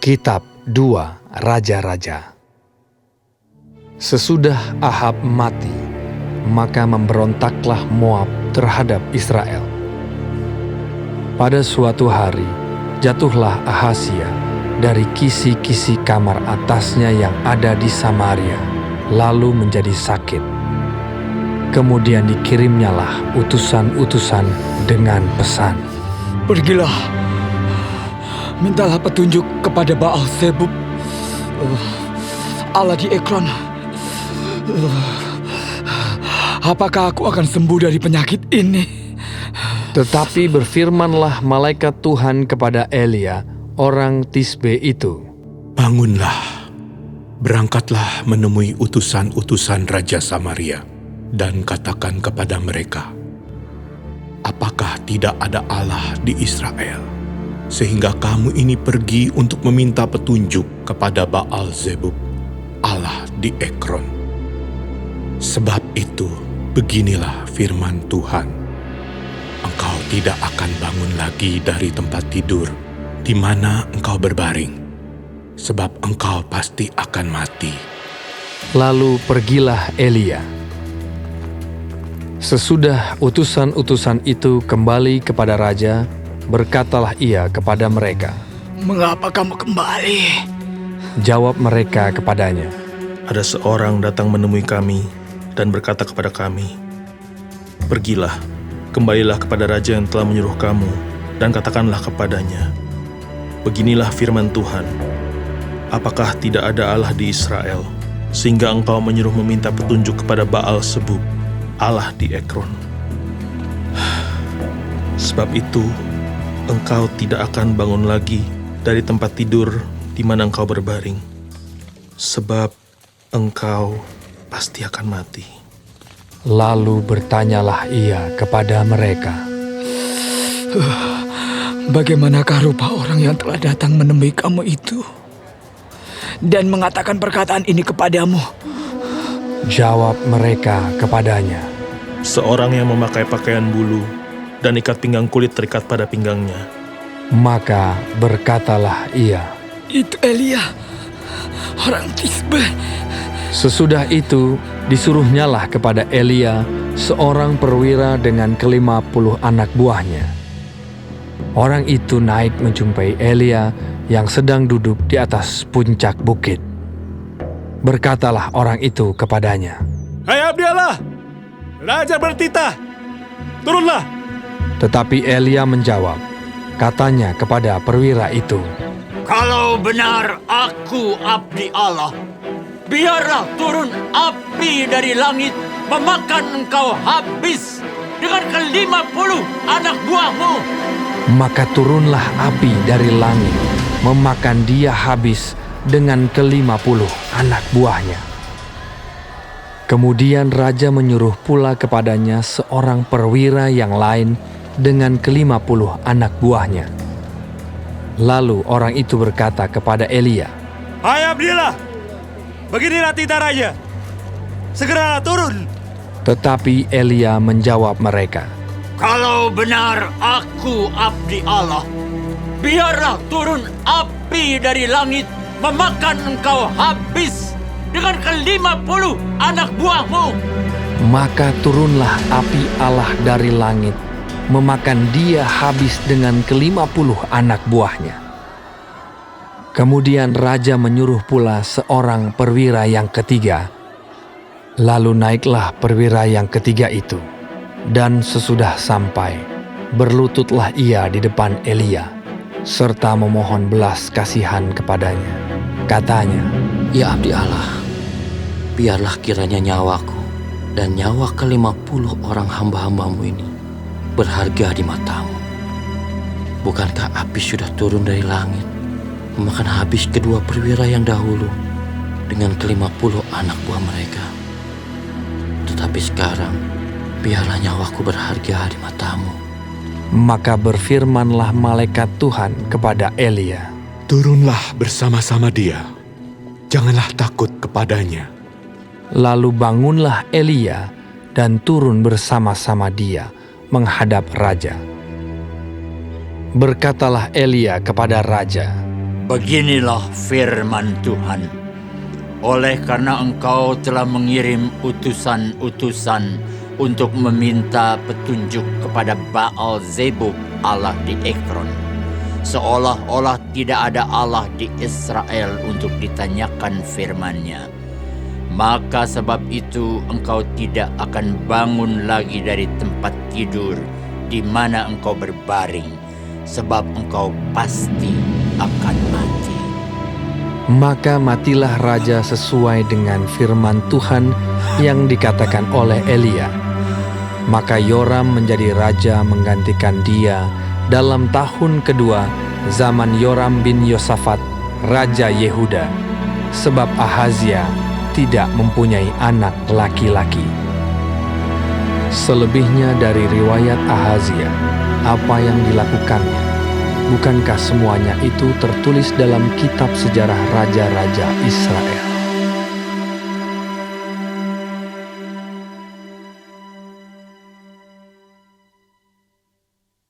Kitab 2 Raja-Raja. Sesudah Ahab mati, maka memberontaklah Moab terhadap Israel. Pada suatu hari, jatuhlah Ahazia dari kisi-kisi kamar atasnya yang ada di Samaria, lalu menjadi sakit. Kemudian dikirimnyalah utusan-utusan dengan pesan, "Pergilah, mintalah petunjuk kepada Baal Zebub, Allah di Ekron. Apakah aku akan sembuh dari penyakit ini?" Tetapi berfirmanlah malaikat Tuhan kepada Elia, orang Tisbe itu, "Bangunlah, berangkatlah menemui utusan-utusan Raja Samaria, dan katakan kepada mereka, apakah tidak ada Allah di Israel, sehingga kamu ini pergi untuk meminta petunjuk kepada Baal Zebub, Allah di Ekron. Sebab itu, beginilah firman Tuhan, engkau tidak akan bangun lagi dari tempat tidur di mana engkau berbaring, sebab engkau pasti akan mati." Lalu pergilah Elia. Sesudah utusan-utusan itu kembali kepada raja, berkatalah ia kepada mereka. "Mengapa kamu kembali?" Jawab mereka kepadanya, "Ada seorang datang menemui kami dan berkata kepada kami, 'Pergilah, kembalilah kepada raja yang telah menyuruh kamu, dan katakanlah kepadanya, beginilah firman Tuhan, apakah tidak ada Allah di Israel, sehingga engkau menyuruh meminta petunjuk kepada Baal Zebub, Allah di Ekron. Sebab itu, engkau tidak akan bangun lagi dari tempat tidur di mana engkau berbaring, sebab engkau pasti akan mati.'" Lalu bertanyalah ia kepada mereka, "Bagaimanakah rupa orang yang telah datang menemui kamu itu dan mengatakan perkataan ini kepadamu?" Jawab mereka kepadanya, "Seorang yang memakai pakaian bulu dan ikat pinggang kulit terikat pada pinggangnya." Maka berkatalah ia, "Itu Elia, orang Tisbe." Sesudah itu disuruhnyalah kepada Elia seorang perwira dengan 50 anak buahnya. Orang itu naik menjumpai Elia yang sedang duduk di atas puncak bukit. Berkatalah orang itu kepadanya, "Hai abdi Allah, raja bertitah, turunlah." Tetapi Elia menjawab, katanya kepada perwira itu, "Kalau benar aku abdi Allah, biarlah turun api dari langit memakan engkau habis dengan ke-50 anak buahmu." Maka turunlah api dari langit memakan dia habis dengan ke-50 anak buahnya. Kemudian raja menyuruh pula kepadanya seorang perwira yang lain dengan ke-50 anak buahnya. Lalu orang itu berkata kepada Elia, "Hai abdi Allah, beginilah titah raja, segeralah turun." Tetapi Elia menjawab mereka, "Kalau benar aku abdi Allah, biarlah turun api dari langit memakan engkau habis dengan ke-50 anak buahmu." Maka turunlah api Allah dari langit memakan dia habis dengan ke-50 anak buahnya. Kemudian raja menyuruh pula seorang perwira yang ketiga. Lalu naiklah perwira yang ketiga itu, dan sesudah sampai, berlututlah ia di depan Elia, serta memohon belas kasihan kepadanya. Katanya, "Ya abdi Allah, biarlah kiranya nyawaku dan nyawa ke-50 orang hamba-hambamu ini berharga di matamu. Bukankah api sudah turun dari langit memakan habis kedua perwira yang dahulu dengan ke-50 anak buah mereka? Tetapi sekarang, biarlah nyawaku berharga di matamu." Maka berfirmanlah malaikat Tuhan kepada Elia, "Turunlah bersama-sama dia, janganlah takut kepadanya." Lalu bangunlah Elia dan turun bersama-sama dia menghadap raja. Berkatalah Elia kepada raja, Beginilah firman Tuhan. Oleh karena engkau telah mengirim utusan-utusan untuk meminta petunjuk kepada Baal Zebub Allah di Ekron, seolah-olah tidak ada Allah di Israel untuk ditanyakan firman-Nya, maka sebab itu engkau tidak akan bangun lagi dari tempat tidur di mana engkau berbaring, sebab engkau pasti akan mati. Maka matilah raja sesuai dengan firman Tuhan yang dikatakan oleh Elia. Maka Yoram menjadi raja menggantikan dia dalam tahun kedua zaman Yoram bin Yosafat, raja Yehuda, sebab Ahazia tidak mempunyai anak laki-laki. Selebihnya dari riwayat Ahazia, apa yang dilakukannya, bukankah semuanya itu tertulis dalam kitab sejarah raja-raja Israel?